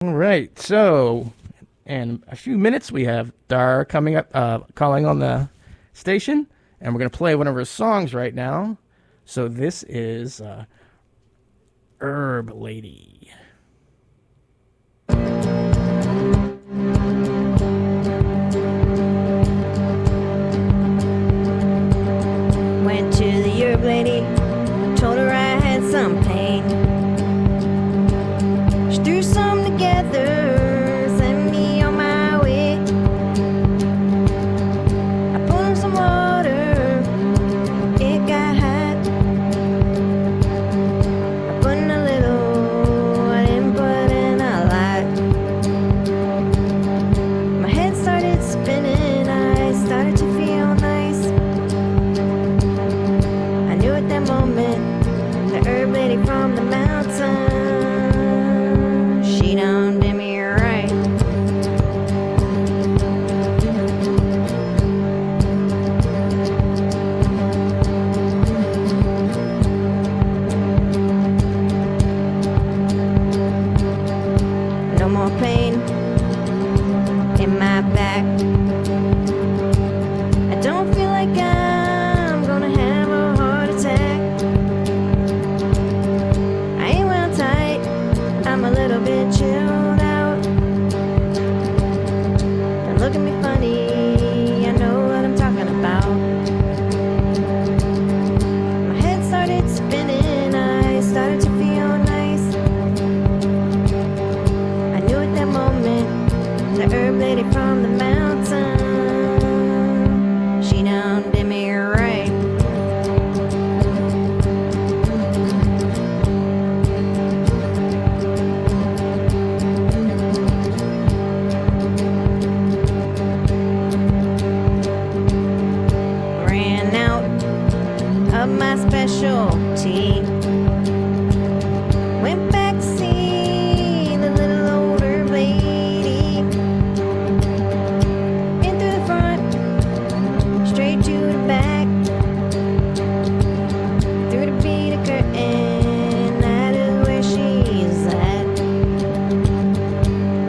All right. So, in a few minutes, we have Dar coming up, calling on the station, and we're going to play one of her songs right now. So, this is Herb Lady. Went to the herb lady, told her I had some pain. She threw some together, sent me on my way. I put in some water, it got hot. I put in a little, I didn't put in a lot. My head started spinning, I started to feel nice. I knew at that moment, the herb lady from the mountain, she done did me right. No more pain in my back. I don't feel like I'm gonna have a heart attack. I ain't well tight, I'm a little bit chilled out. Don't look at me funny, I know what I'm talking about. My head started spinning, I started to feel nice. I knew at that moment, the herb lady from the mountain, she done did me right. Ran out of my specialty. Went back to see the little old herb lady. In through the front, straight to the back. Through the beaded curtain, that is where she's at.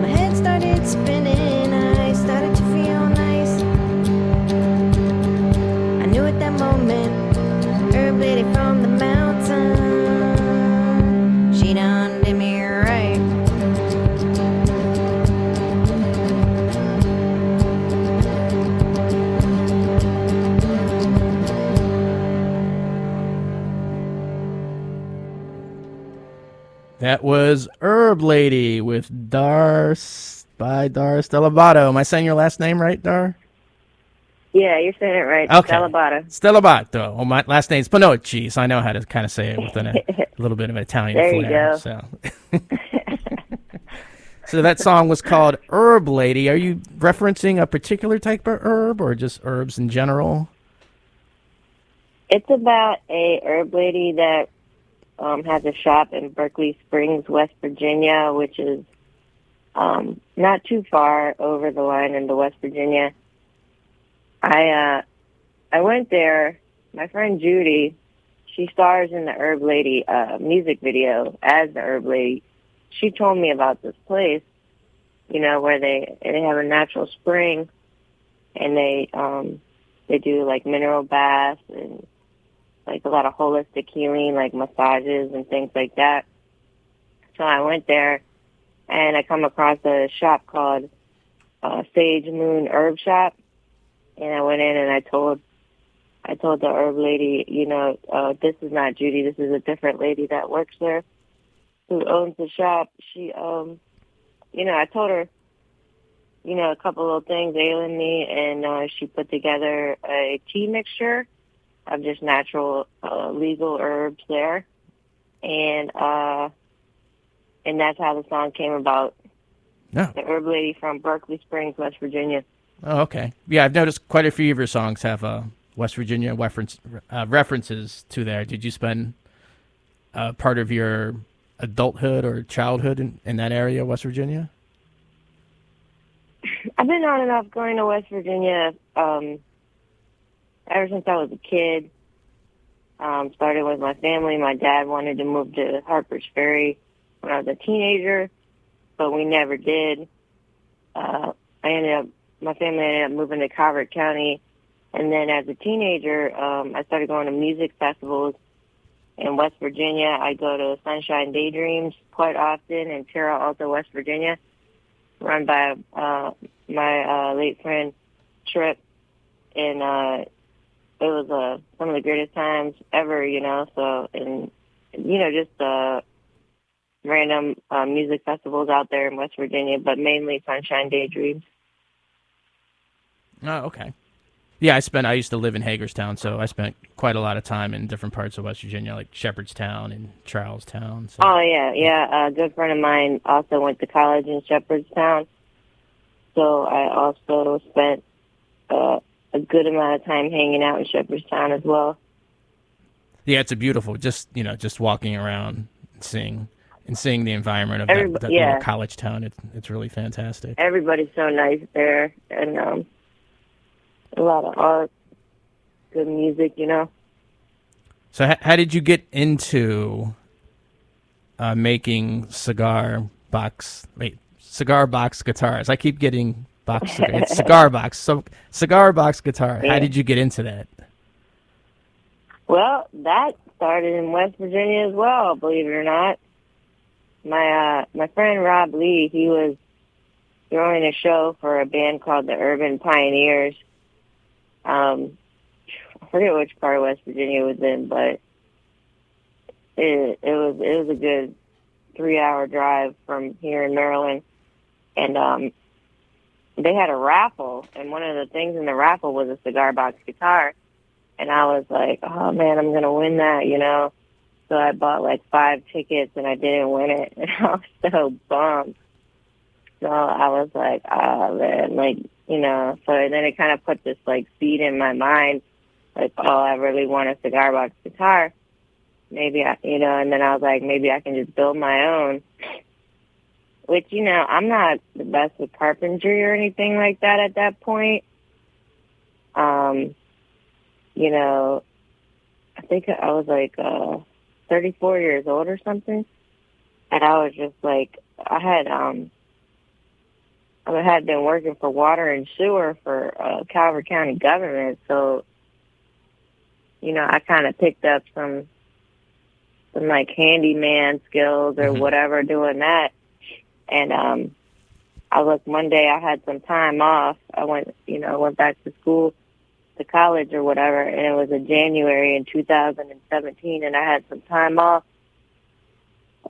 My head started spinning, I started to feel nice. I knew at that moment, herb lady from the mountain, she done did me right. That was Herb Lady with by Dar Stellabotta. Am I saying your last name right, Dar? Yeah, you're saying it right. Okay. Stellabotta. Stellabotta. Oh, my last name's Pinocci, so I know how to kind of say it with a little bit of an Italian There you flair. go. So. So that song was called Herb Lady. Are you referencing a particular type of herb or just herbs in general? It's about a herb lady that has a shop in Berkeley Springs, West Virginia, which is not too far over the line into West Virginia. I went there. My friend Judy, she stars in the Herb Lady music video as the Herb Lady. She told me about this place, where they have a natural spring, and they do like mineral baths and like a lot of holistic healing, like massages and things like that. So I went there, and I come across a shop called Sage Moon Herb Shop, and I went in and I told the herb lady, this is not Judy, this is a different lady that works there, who owns the shop. She, I told her, a couple little things ailing me, and she put together a tea mixture of just natural, legal herbs there, and that's how the song came about. No. The herb lady from Berkeley Springs, West Virginia. Oh, okay. Yeah, I've noticed quite a few of your songs have West Virginia references to there. Did you spend part of your adulthood or childhood in that area, West Virginia? I've been on and off going to West Virginia ever since I was a kid. Started with my family. My dad wanted to move to Harper's Ferry when I was a teenager. but we never did. My family ended up moving to Calvert County, and then as a teenager, I started going to music festivals in West Virginia. I go to Sunshine Daydreams quite often in Terra Alta, West Virginia, run by my late friend Trip, and it was some of the greatest times ever, So, and just random music festivals out there in West Virginia, but mainly Sunshine Daydreams. Oh, okay. Yeah, I used to live in Hagerstown, so I spent quite a lot of time in different parts of West Virginia, like Shepherdstown and Charlestown. So. Oh, yeah. A good friend of mine also went to college in Shepherdstown, so I also spent a good amount of time hanging out in Shepherdstown as well. Yeah, it's a beautiful, just walking around and seeing the environment of that little college town. It's really fantastic. Everybody's so nice there, and a lot of art, good music, So how did you get into making cigar box guitars? I keep getting it's cigar box. So cigar box guitar. Yeah. How did you get into that? Well, that started in West Virginia as well, believe it or not. My friend Rob Lee, he was throwing a show for a band called the Urban Pioneers. I forget which part of West Virginia it was in, but it was a good 3-hour drive from here in Maryland, and they had a raffle, and one of the things in the raffle was a cigar box guitar, and I was like, oh man, I'm gonna win that, So I bought like 5 tickets, and I didn't win it, and I was so bummed. So I was like, oh man, so then it kind of put this seed in my mind, I really want a cigar box guitar. Maybe and then I was like, maybe I can just build my own. Which, I'm not the best with carpentry or anything like that at that point. I think I was 34 years old or something. And I was just I had been working for water and sewer for Calvert County government, so I kind of picked up some handyman skills or whatever doing that. And one day I had some time off. I went back to school, to college or whatever, and it was in January in 2017, and I had some time off.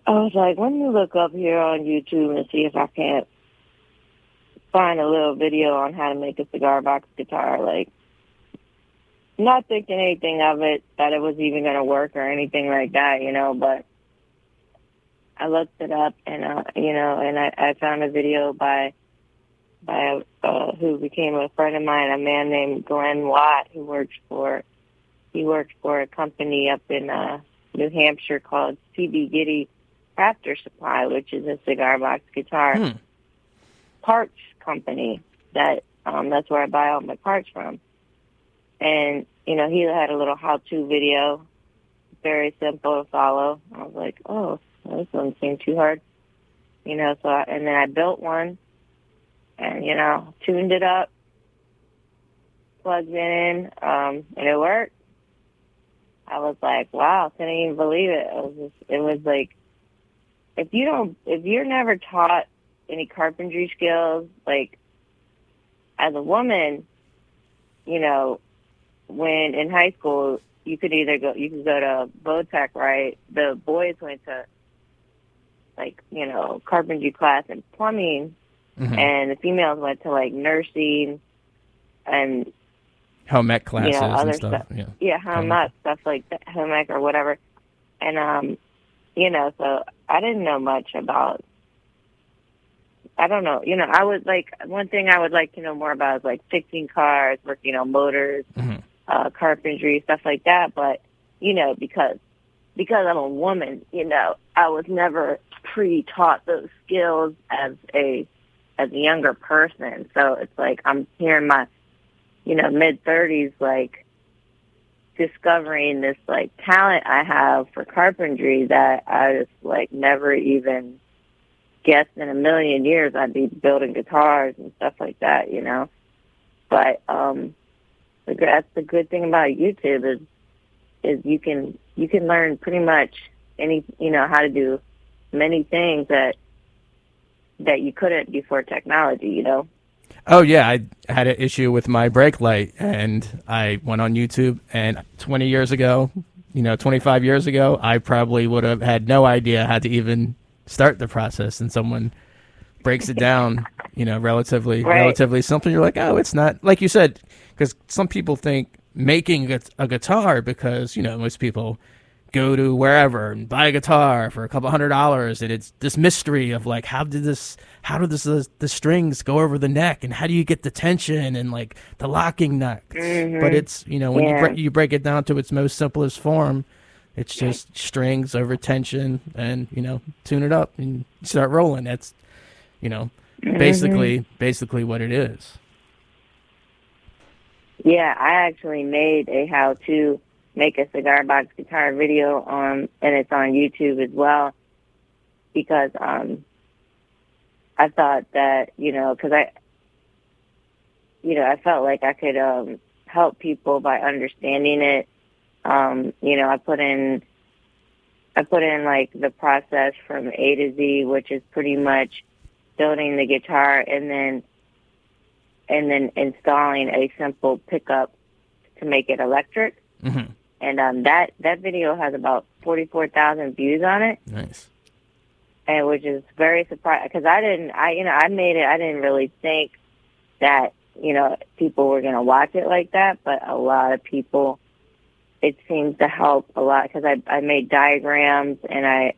I was like, let me look up here on YouTube and see if I can't find a little video on how to make a cigar box guitar. Not thinking anything of it, that it was even going to work or anything like that, but I looked it up, and and I found a video by who became a friend of mine, a man named Glenn Watt, who worked for a company up in New Hampshire called CB Giddy Crafter Supply, which is a cigar box guitar parts company. That's where I buy all my parts from. And he had a little how-to video, very simple to follow. I was like, oh, this doesn't seem too hard, So and then I built one, and tuned it up, plugged it in, and it worked. I was like, wow, couldn't even believe it. It was like, if you're never taught any carpentry skills, as a woman, when in high school, you could go to Vo-Tech, right? The boys went to carpentry class and plumbing, and the females went to nursing and home ec classes other and stuff. Yeah, home ec stuff like that, home ec or whatever. And so I didn't know much about. I don't know. I would one thing I would like to know more about is fixing cars, working on motors, carpentry, stuff like that. But because I'm a woman, I was never pre-taught those skills as a younger person. So it's I'm here in my mid-30s, discovering this talent I have for carpentry that I just never even guess in a million years I'd be building guitars and stuff like that, But that's the good thing about YouTube is you can learn pretty much how to do many things that you couldn't before technology. Oh yeah, I had an issue with my brake light, and I went on YouTube. And 20 years ago, 25 years ago, I probably would have had no idea how to even start the process. And someone breaks it down, relatively Right. relatively simple. You're like, oh, it's not like you said, because some people think making a guitar, because most people go to wherever and buy a guitar for a couple $100, and it's this mystery of like, how do the strings go over the neck, and how do you get the tension and like the locking nuts? But it's when you break it down to its most simplest form, it's just strings over tension, and tune it up and start rolling. That's basically what it is. Yeah, I actually made a how-to make a cigar box guitar video and it's on YouTube as well, because I thought that because I felt like I could help people by understanding it. I put in like the process from A to Z, which is pretty much building the guitar and then installing a simple pickup to make it electric. Mm-hmm. And that video has about 44,000 views on it. Nice. And which is very surprising, because I made it. I didn't really think that people were going to watch it like that, but a lot of people. It seems to help a lot, because I made diagrams, and I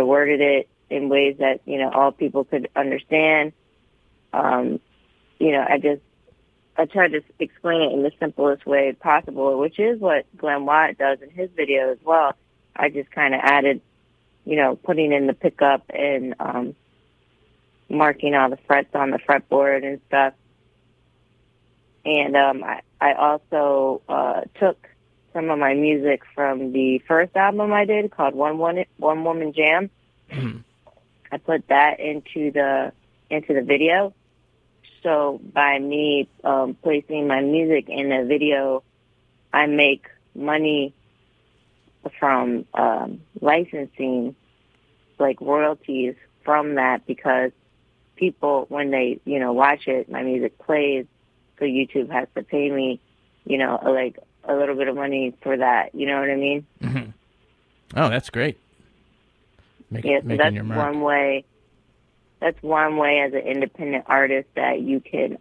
worded it in ways that all people could understand. I tried to explain it in the simplest way possible, which is what Glenn Watt does in his video as well. I just kind of added, putting in the pickup and marking all the frets on the fretboard and stuff. And I also took some of my music from the first album I did called One Woman Jam. I put that into the video. So by me placing my music in a video, I make money from licensing, like royalties from that, because people, when they watch it, my music plays, so YouTube has to pay me, like a little bit of money for that. You know what I mean? Mm-hmm. Oh, that's great. So that's your mark. one way. That's one way as an independent artist that you can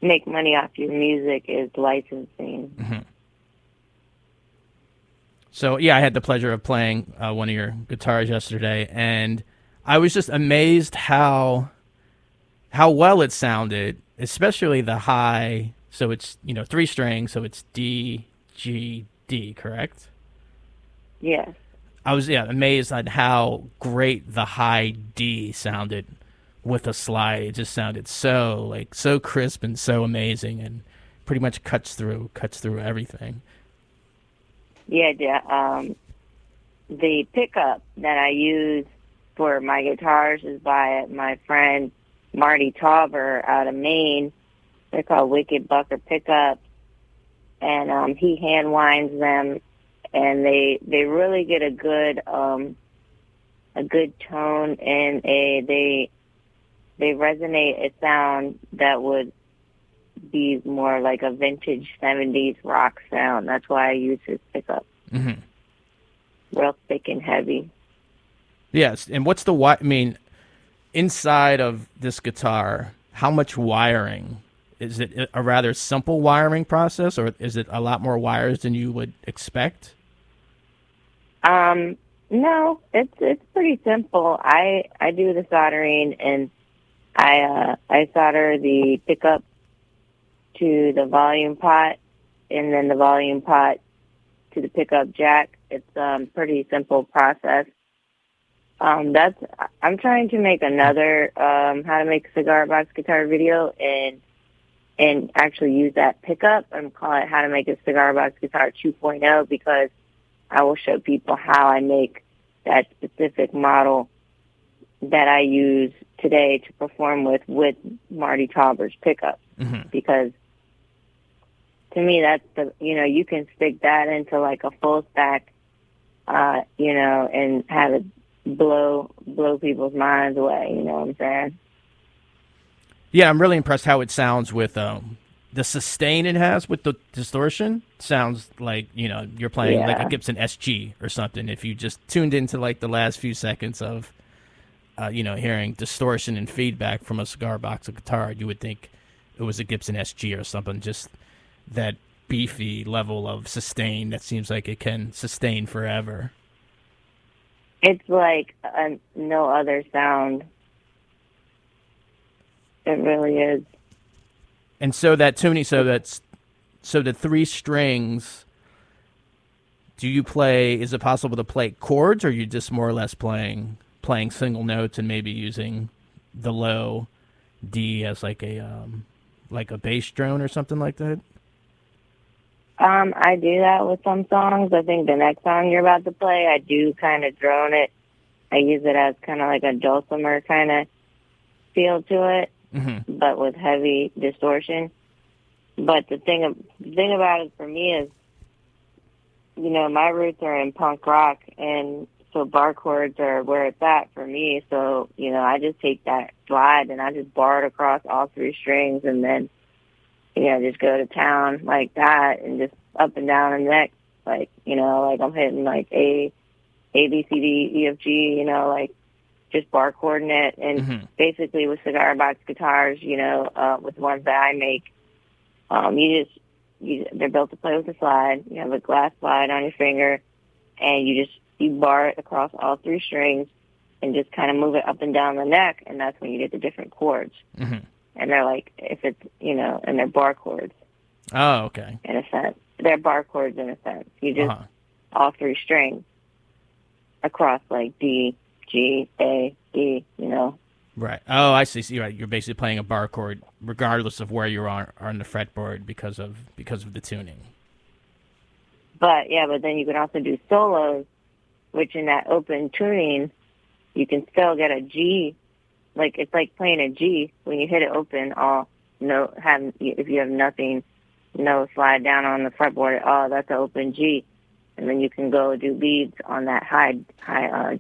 make money off your music, is licensing. Mm-hmm. So yeah, I had the pleasure of playing one of your guitars yesterday, and I was just amazed how well it sounded, especially the high. So it's 3 strings, so it's D, G, D, correct? Yes. I was amazed at how great the high D sounded with a slide. It just sounded so crisp and so amazing, and pretty much cuts through everything. Yeah. The pickup that I use for my guitars is by my friend Marty Tauber out of Maine. They're called Wicked Bucker pickups, and he hand winds them. And they really get a good tone, and they resonate a sound that would be more like a vintage 70s rock sound. That's why I use his pickup. Mm-hmm. Real thick and heavy. Yes, and what's the inside of this guitar? How much wiring? Is it a rather simple wiring process, or is it a lot more wires than you would expect? No, it's pretty simple. I do the soldering, and I solder the pickup to the volume pot, and then the volume pot to the pickup jack. It's pretty simple process. I'm trying to make another how to make a cigar box guitar video, and actually use that pickup and call it How to Make a Cigar Box Guitar 2.0, because I will show people how I make that specific model that I use today to perform with Marty Tauber's pickup. Because to me, that's you can stick that into like a full stack, and have it blow people's minds away. You know what I'm saying? Yeah, I'm really impressed how it sounds with the sustain it has with the distortion. Sounds like you're playing like a Gibson SG or something. If you just tuned into like the last few seconds of hearing distortion and feedback from a cigar box of guitar, you would think it was a Gibson SG or something. Just that beefy level of sustain that seems like it can sustain forever. It's like no other sound. It really is. And so that tuning, so the three strings. Do you play? Is it possible to play chords, or are you just more or less playing single notes and maybe using the low D as like a bass drone or something like that? I do that with some songs. I think the next song you're about to play, I do kind of drone it. I use it as kind of like a dulcimer kind of feel to it, but with heavy distortion. But the thing about it for me is, my roots are in punk rock, and so bar chords are where it's at for me. So, I just take that slide and I just bar it across all three strings, and then, just go to town like that and just up and down the neck, like I'm hitting like A, B, C, D, E, F, G, like just bar chording it. And basically with cigar box guitars, with ones that I make, they're built to play with a slide. You have a glass slide on your finger, and you bar it across all three strings and just kind of move it up and down the neck, and that's when you get the different chords. And they're like, if it's, and they're bar chords. Oh, okay. In a sense. They're bar chords in a sense. You just, all three strings across like D, G, A, E, Right. Oh, I see. You're right. You're basically playing a bar chord regardless of where you are on the fretboard because of the tuning. But then you can also do solos, which in that open tuning, you can still get a G. Like, it's like playing a G when you hit it open. If you have nothing, no slide down on the fretboard at all, that's an open G. And then you can go do leads on that high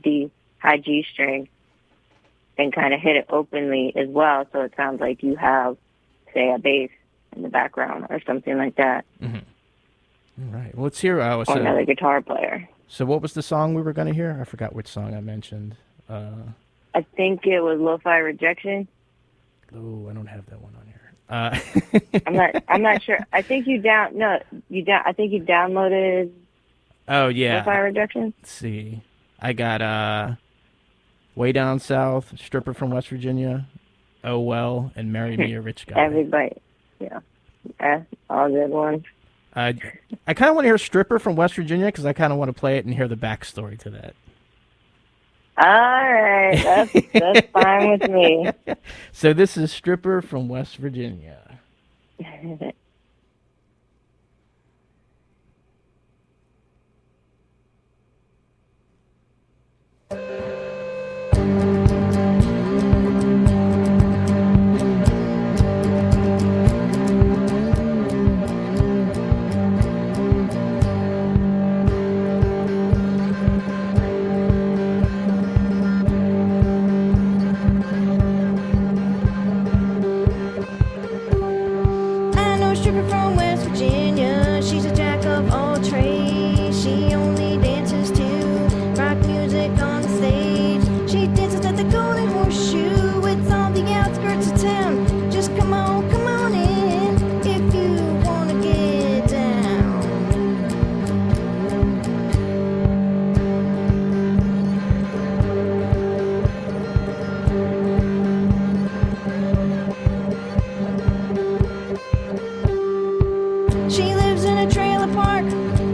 G string and kind of hit it openly as well. So it sounds like you have, say, a bass in the background or something like that. All right. Well, let's hear or another guitar player. So what was the song we were going to hear? I forgot which song I mentioned. I think it was Lo-Fi Rejection. Oh, I don't have that one on here. I'm not sure. I think I think you downloaded. Oh yeah. Lo-Fi Rejection. Let's see. I got Way Down South, Stripper from West Virginia, Oh Well, and Marry Me a Rich Guy. Everybody, yeah, all good ones. I kind of want to hear Stripper from West Virginia because I kind of want to play it and hear the backstory to that. All right, that's fine with me. So this is Stripper from West Virginia.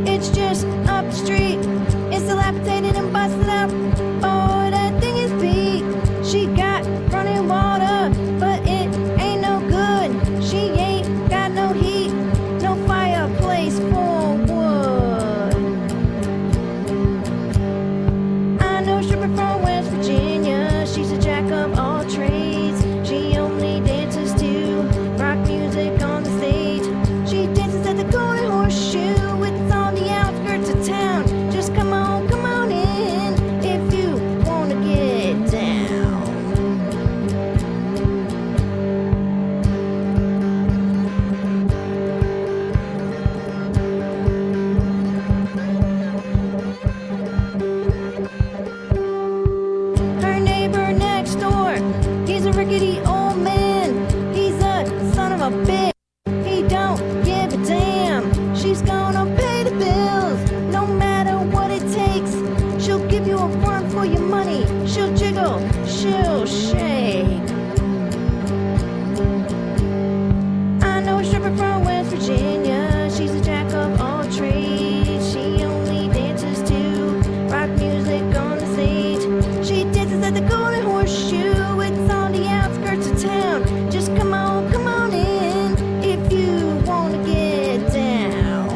It's just up the street. It's dilapidated and busted up. Oh, that thing is she'll shake. I know a stripper from West Virginia. She's a jack of all trades. She only dances to rock music on the stage. She dances at the Golden Horseshoe. It's on the outskirts of town. Just come on in if you wanna get down.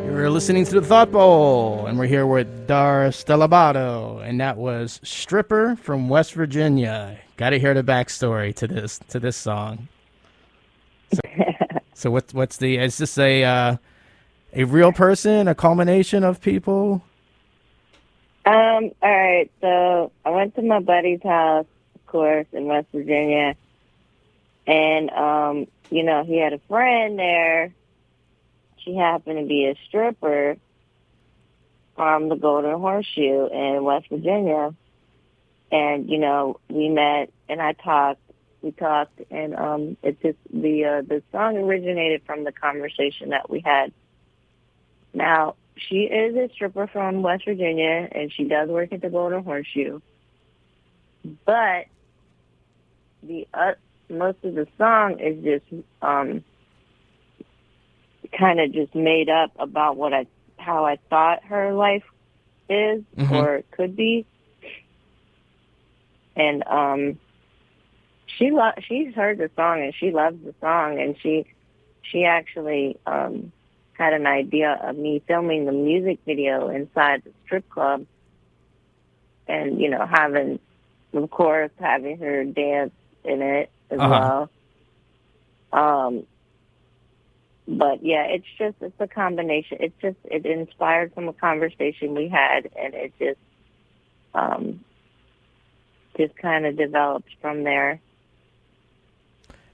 You're listening to the Thought Bowl, and we're here with Dar Stellabotta, and that was "Stripper" from West Virginia. Got to hear the backstory to this song. So what's the? Is this a real person, a culmination of people? All right. So I went to my buddy's house, of course, in West Virginia, and he had a friend there. She happened to be a stripper from the Golden Horseshoe in West Virginia. And, we met and we talked, and it just, the song originated from the conversation that we had. Now, she is a stripper from West Virginia, and she does work at the Golden Horseshoe. But most of the song is just, kind of just made up about how I thought her life is or could be, and she's heard the song and she loves the song, and she actually had an idea of me filming the music video inside the strip club, and having her dance in it as well. But yeah, it's a combination. It inspired from a conversation we had, and it just kind of developed from there.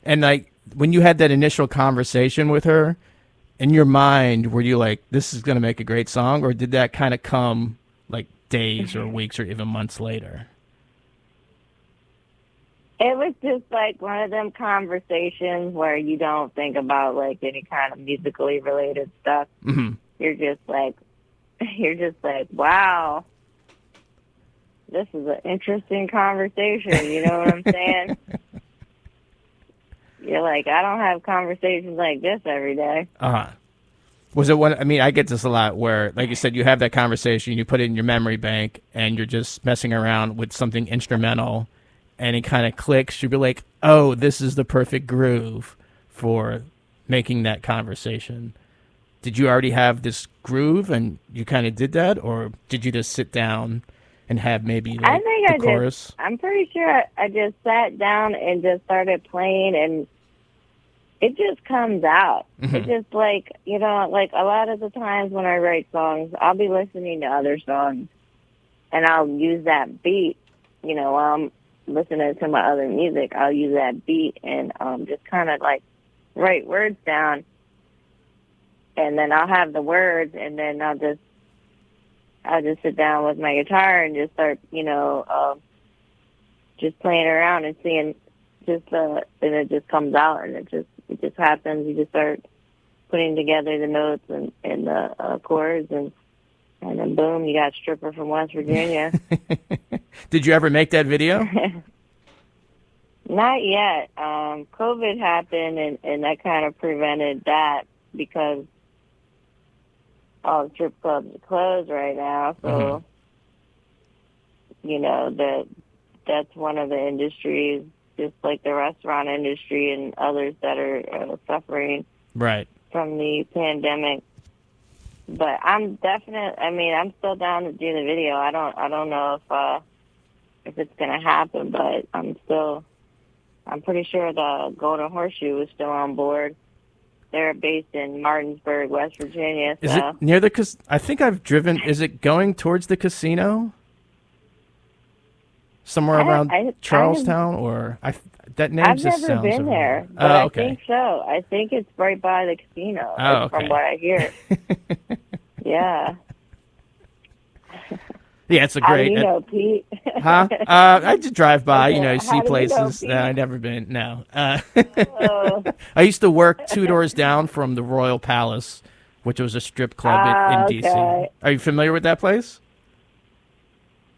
And like when you had that initial conversation with her, in your mind, were you like, "This is going to make a great song," or did that kind of come like days or weeks or even months later? It was just like one of them conversations where you don't think about like any kind of musically related stuff. Mm-hmm. You're just like, wow, this is an interesting conversation. You know what I'm saying? You're like, I don't have conversations like this every day. Was it one? I mean, I get this a lot where, like you said, you have that conversation, you put it in your memory bank, and you're just messing around with something instrumental, and it kind of clicks. You'd be like, oh, this is the perfect groove for making that conversation. Did you already have this groove and you kind of did that? Or did you just sit down and have maybe like the chorus? I'm pretty sure I just sat down and just started playing, and it just comes out. Mm-hmm. It just like a lot of the times when I write songs, I'll be listening to other songs and I'll use that beat, while I'm listening to my other music. I'll use that beat and just kind of like write words down, and then I'll have the words, and then I'll just sit down with my guitar and just start just playing around and seeing and it just comes out, and it just happens. You just start putting together the notes and the chords, and then boom, you got Stripper from West Virginia. Did you ever make that video? Not yet. COVID happened, and that kind of prevented that because all the strip clubs are closed right now. So, that's one of the industries, just like the restaurant industry and others that are suffering from the pandemic. But I'm I'm still down to do the video. I don't know if it's going to happen, but I'm pretty sure the Golden Horseshoe is still on board. They're based in Martinsburg, West Virginia. So. Is it near the? I think I've driven. Is it going towards the casino? Somewhere around Charlestown, that name just sounds. I've never been there, but I think so. I think it's right by the casino, from what I hear. Yeah. Yeah, it's a How do great. you know Pete? Huh? I just drive by, Okay, see how do you know places that Pete? I've never been. No. Oh, I used to work 2 doors down from the Royal Palace, which was a strip club in DC. okay. Are you familiar with that place?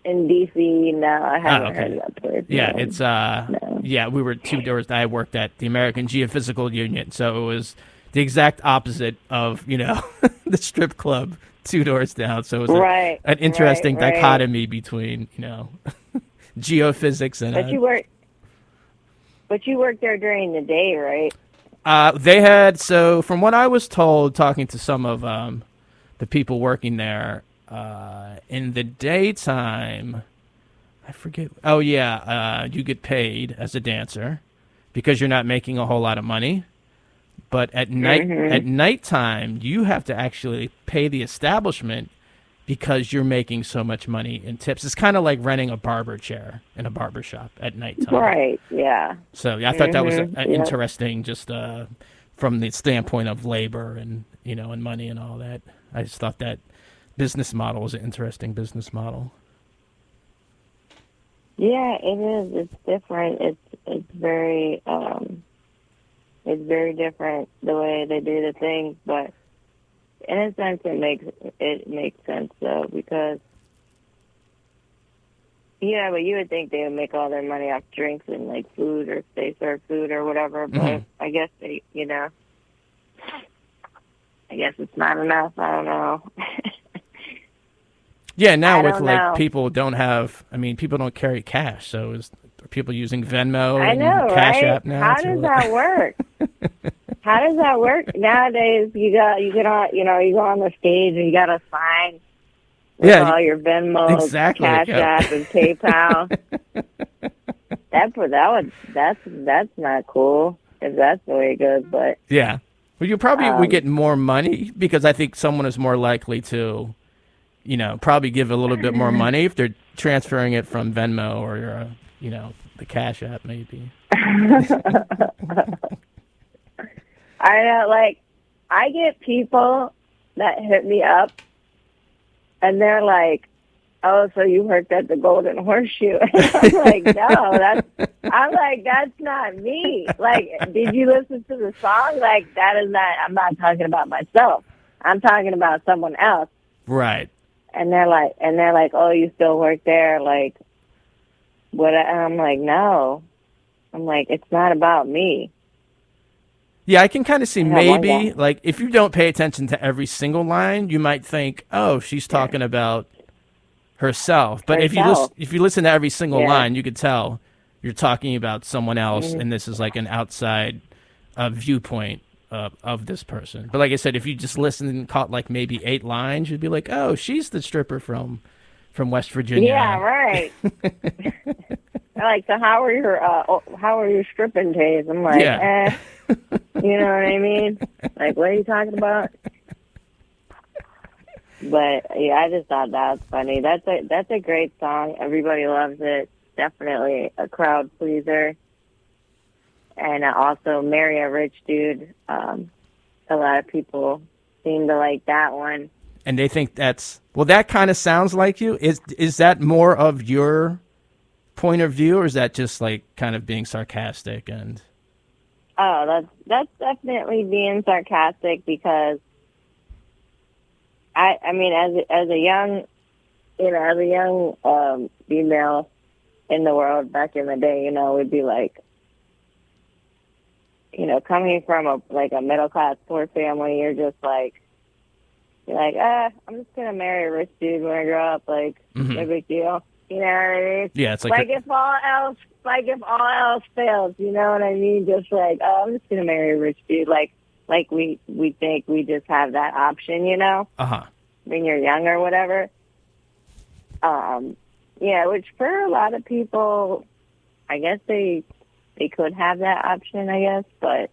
In DC, no, I Ah, haven't heard okay. of that place. Yeah, No, it's no. yeah, we were 2 doors. I worked at the American Geophysical Union, so it was the exact opposite of the strip club 2 doors down. So it was Right, an right, interesting right. dichotomy between geophysics and But you work there during the day, right? they had, so from what I was told, talking to some of the people working there, in the daytime, I forget. Oh yeah, you get paid as a dancer because you're not making a whole lot of money. But at Mhm. nighttime, you have to actually pay the establishment because you're making so much money in tips. It's kind of like renting a barber chair in a barber shop at nighttime. Right. Yeah. So yeah, I thought that was Mhm. Yep. interesting, just from the standpoint of labor and and money and all that. I just thought that business model was an interesting business model. Yeah, it is. It's different. It's very different the way they do the things, but in a sense, it makes sense though because yeah, but you would think they would make all their money off drinks and like food or if they serve food or whatever, Hmm. but I guess I guess it's not enough. I don't know. Yeah, now I with don't like know. people don't have, I mean, people don't carry cash, so are people using Venmo I and know, Cash right? App now How does to? that work? How does that work nowadays? You get on, you go on the stage and you got a sign with Yeah, all your Venmo, exactly. Cash Yep. App, and PayPal. That's not cool if that's the way it goes. But Yeah. Well, you probably would um, get more money because I think someone is more likely to, probably give a little bit more money if they're transferring it from Venmo or, the Cash App maybe. I know, like I get people that hit me up and they're like, "Oh, so you worked at the Golden Horseshoe?" And I'm like, that's not me. Like, did you listen to the song? Like, that is not. I'm not talking about myself. I'm talking about someone else. Right. And they're like, "Oh, you still work there?" Like, what? And I'm like, no. I'm like, it's not about me. Yeah, I can kind of see I have one guy. maybe like if you don't pay attention to every single line, you might think, "Oh, she's Yeah, talking about herself." But herself. if you listen to every single Yeah. line, you could tell you're talking about someone else, Mm-hmm. and this is like an outside viewpoint of this person. But like I said, if you just listened and caught like maybe 8 lines, you'd be like, "Oh, she's the stripper from West Yeah, Virginia." right. Like, so how are your stripping days? I'm like, Yeah, you know what I mean? Like, what are you talking about? But yeah, I just thought that was funny. That's a great song. Everybody loves it. Definitely a crowd pleaser. And also Marry a Rich Dude. A lot of people seem to like that one. and they think that kind of sounds like you. Is that more of your point of view, or is that just like kind of being sarcastic and? Oh, that's definitely being sarcastic because I mean as a young female in the world back in the day, we'd be like, coming from a middle class poor family, you're like, I'm just gonna marry a rich dude when I grow up, like Mhm. no big deal. You know what I mean? Yeah, it's Like if all else fails, you know what I mean? Just like, oh, I'm just gonna marry a rich dude. Like we think we just have that option, Uh-huh. when you're young or whatever. Yeah, which for a lot of people, I guess they could have that option, I guess, but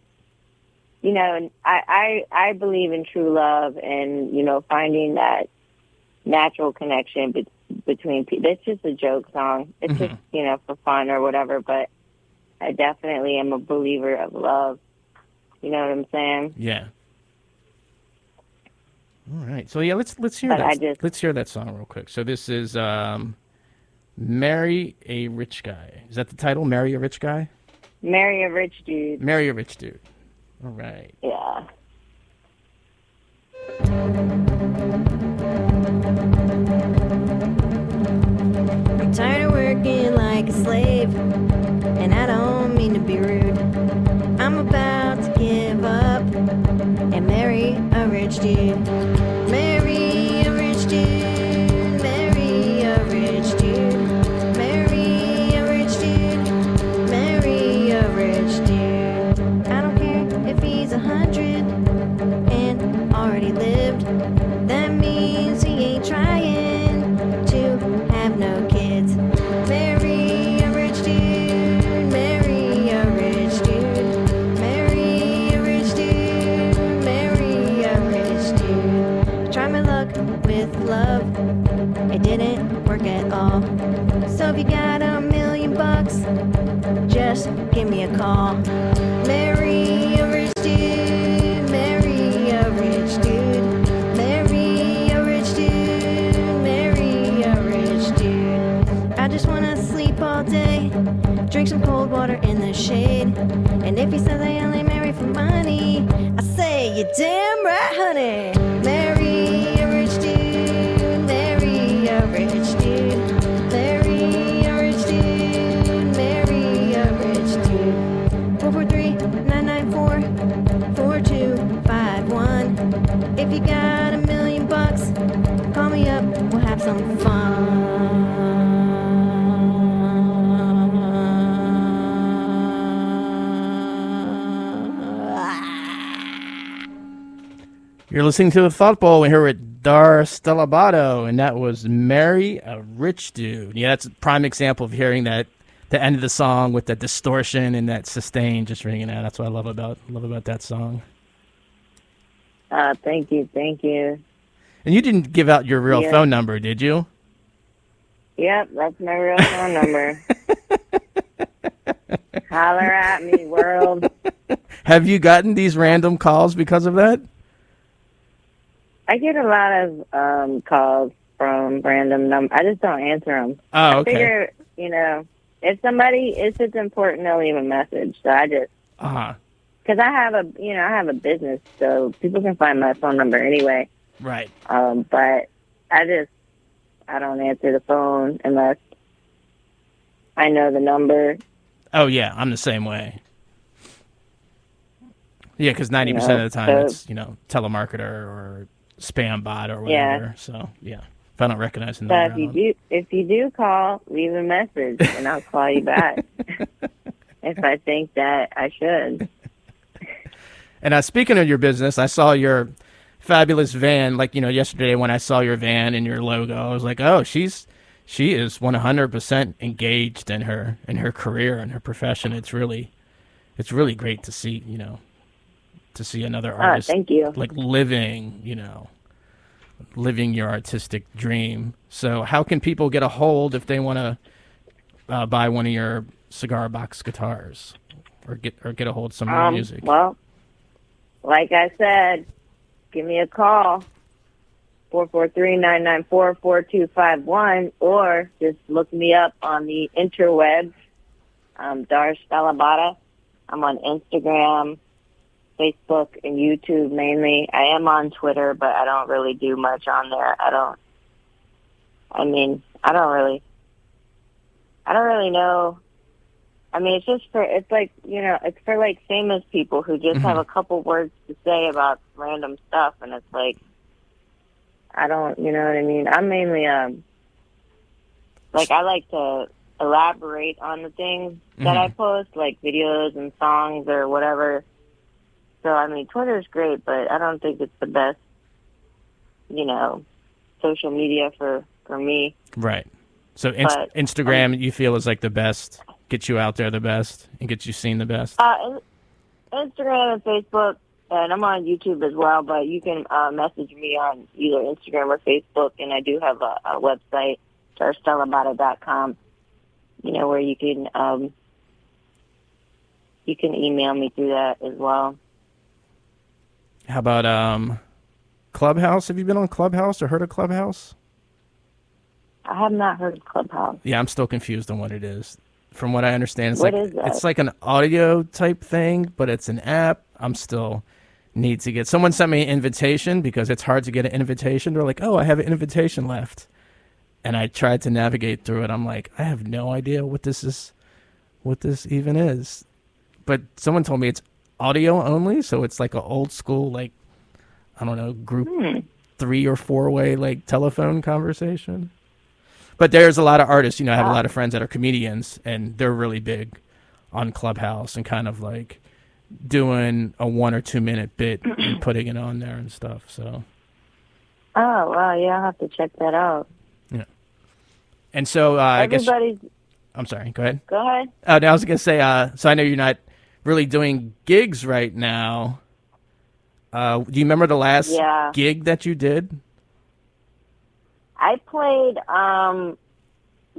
I believe in true love and finding that natural connection between people. It's just a joke song. It's just for fun or whatever. But I definitely am a believer of love. You know what I'm saying? Yeah. All right. So yeah, let's hear But that. I just Let's hear that song real quick. So this is "Marry a Rich Guy." Is that the title? "Marry a Rich Guy." marry a rich dude. Marry a rich dude. All right. Yeah. I'm tired of working like a slave, and I don't mean to be rude. I'm about to give up and marry a rich dude. Marry a rich dude. Marry a rich dude. Marry a rich dude. Marry a rich dude. I don't care if he's 100 and already lived. That means he ain't trying to have no kids. Marry a rich dude. Marry a rich dude. Marry a rich dude. Marry a rich dude. Try my luck with love. It didn't work at all. So if you got $1,000,000, just give me a call. Marry a rich dude. Marry a rich dude. Marry a rich dude. Marry a rich dude. I just wanna sleep all day, drink some cold water in the shade. And if he says I only marry for money, I say you're damn right, honey. Marry a rich dude. Marry a rich dude. Marry a rich dude. Marry a rich dude. 443-994-4251. If you got $1,000,000, call me up, we'll have some fun. You're listening to the Thought Bowl. We're here with Dar Stellabotta, and that was "Marry a Rich Dude." Yeah, that's a prime example of hearing that the end of the song with that distortion and that sustain just ringing out. That's what I love about that song. Thank you. And you didn't give out your real Yeah. phone number, did you? Yep, that's my real phone number. Holler at me, world. Have you gotten these random calls because of that? I get a lot of calls from random numbers. I just don't answer them. Oh, I okay. figure, if it's important, they'll leave a message. So I just, Uh-huh. because I have a business, so people can find my phone number anyway. Right. But I don't answer the phone unless I know the number. Oh, yeah, I'm the same way. Yeah, because 90% of the time so- it's, telemarketer or spam bot or whatever. Yeah. So, yeah. If I don't recognize the So number. if you do call, leave a message and I'll call you back if I think that I should. And speaking of your business, I saw your fabulous van. Like, yesterday when I saw your van and your logo, I was like, oh, she is 100% engaged in her career and her profession. It's really great to see, to see another artist Thank you. like living your artistic dream. So how can people get a hold if they want to buy one of your cigar box guitars or get a hold of some more music? Well, like I said, give me a call, 443-994-4251, or just look me up on the interwebs, Dar Stellabotta. I'm on Instagram, Facebook, and YouTube mainly. I am on Twitter, but I don't really do much on there. I don't really know. I mean, it's for like famous people who just have a couple words to say about random stuff, and it's like, I don't, you know what I mean? I'm mainly, I like to elaborate on the things that I post, like videos and songs or whatever. So, I mean, Twitter's great, but I don't think it's the best, social media for me. Right. So But, Instagram, you feel is like the best, gets you out there the best, and gets you seen the best? Instagram and Facebook, and I'm on YouTube as well, but you can message me on either Instagram or Facebook, and I do have a website, darstellabotta.com, where you can email me through that as well. How about Clubhouse. Have you been on Clubhouse or heard of Clubhouse? I have not heard of Clubhouse. Yeah, I'm still confused on what it is. From what I understand, What is that? it's like an audio type thing, but it's an app. I'm still need to get. Someone sent me an invitation because it's hard to get an invitation. They're like, "Oh, I have an invitation left," and I tried to navigate through it. I'm like, I have no idea what this is, what this even is. But someone told me it's audio only, so it's like an old school, like, I don't know, group 3 or 4 way like telephone conversation. But there's a lot of artists, I have a lot of friends that are comedians, and they're really big on Clubhouse and kind of like doing a 1 or 2 minute bit and putting it on there and stuff. So. Oh, wow, yeah, I'll have to check that out. Yeah. And so I guess. Everybody's... I'm sorry. Go ahead. Go ahead. No, I was gonna say. So I know you're not really doing gigs right now. Do you remember the last gig that you did? I played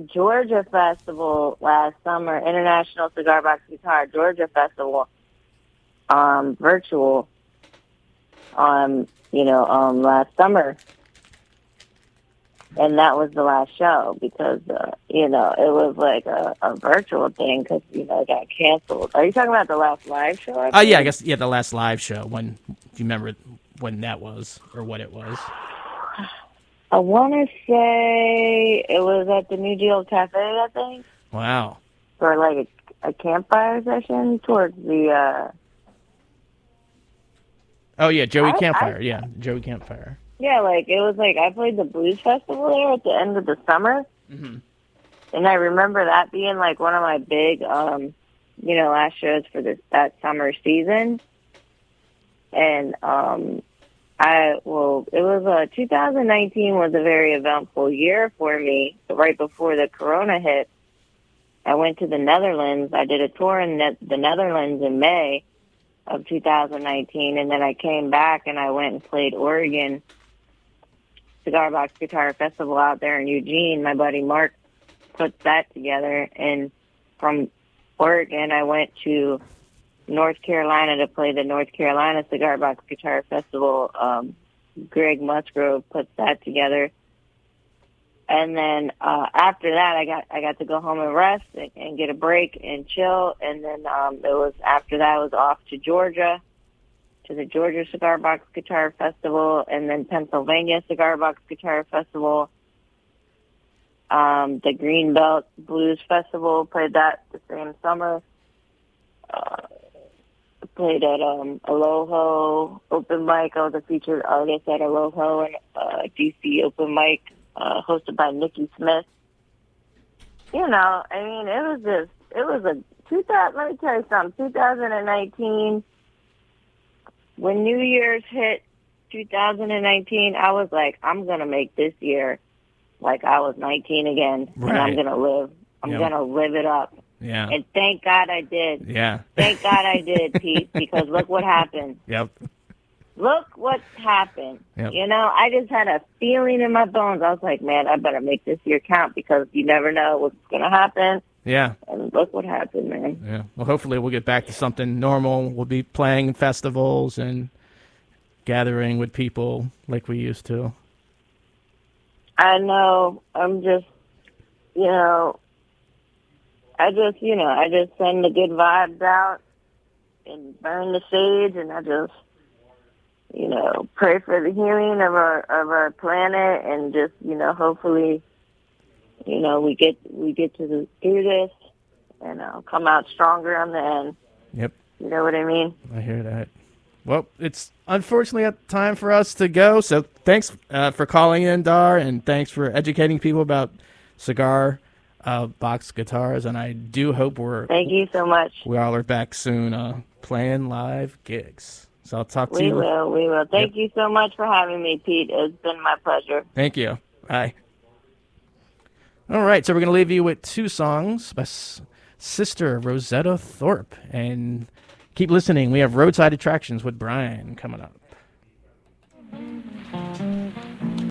Georgia Festival last summer, International Cigar Box Guitar Georgia Festival, virtual, last summer. And that was the last show because, it was like a virtual thing because, it got canceled. Are you talking about the last live show? Yeah, I guess, the last live show. Do you remember when that was or what it was? I want to say it was at the New Deal Cafe, I think. Wow. For like a campfire session towards the... Oh, yeah, Joey Campfire. Joey Campfire. Yeah, like, it was like I played the Blues Festival there at the end of the summer. Mm-hmm. And I remember that being like one of my big, last shows for that summer season. And, it was 2019 was a very eventful year for me. Right before the Corona hit, I went to the Netherlands. I did a tour in the Netherlands in May of 2019, and then I came back and I went and played Oregon Cigar Box Guitar Festival out there in Eugene. My buddy Mark put that together, and from Oregon I went to North Carolina to play the North Carolina Cigar Box Guitar Festival. Greg Musgrove put that together. And then after that, I got to go home and rest and get a break and chill. And then after that, I was off to Georgia, to the Georgia Cigar Box Guitar Festival, and then Pennsylvania Cigar Box Guitar Festival. The Greenbelt Blues Festival, played that the same summer. Played at Aloho Open Mic. I was a featured artist at Aloho and DC Open Mic, hosted by Nikki Smith. Let me tell you something. 2019, when New Year's hit 2019, I was like, I'm going to make this year like I was 19 again. Right. And I'm going to live it up. Yeah. And thank God I did. Yeah. Thank God I did, Pete, because look what happened. Yep. Look what happened. Yep. I just had a feeling in my bones. I was like, man, I better make this year count because you never know what's going to happen. Yeah. And look what happened, man. Yeah. Well, hopefully we'll get back to something normal. We'll be playing festivals and gathering with people like we used to. I know. I'm just, I just send the good vibes out and burn the sage, and I just, pray for the healing of our planet, and just, hopefully, we get through this, and come out stronger on the end. Yep. You know what I mean? I hear that. Well, it's unfortunately time for us to go. So thanks for calling in, Dar, and thanks for educating people about cigar box guitars. And I do hope Thank you so much. we all are back soon playing live gigs. So I'll talk to you. We will. Thank you so much for having me, Pete. It's been my pleasure. Thank you. Bye. All right, so we're going to leave you with 2 songs by Sister Rosetta Thorpe. And keep listening. We have Roadside Attractions with Brian coming up.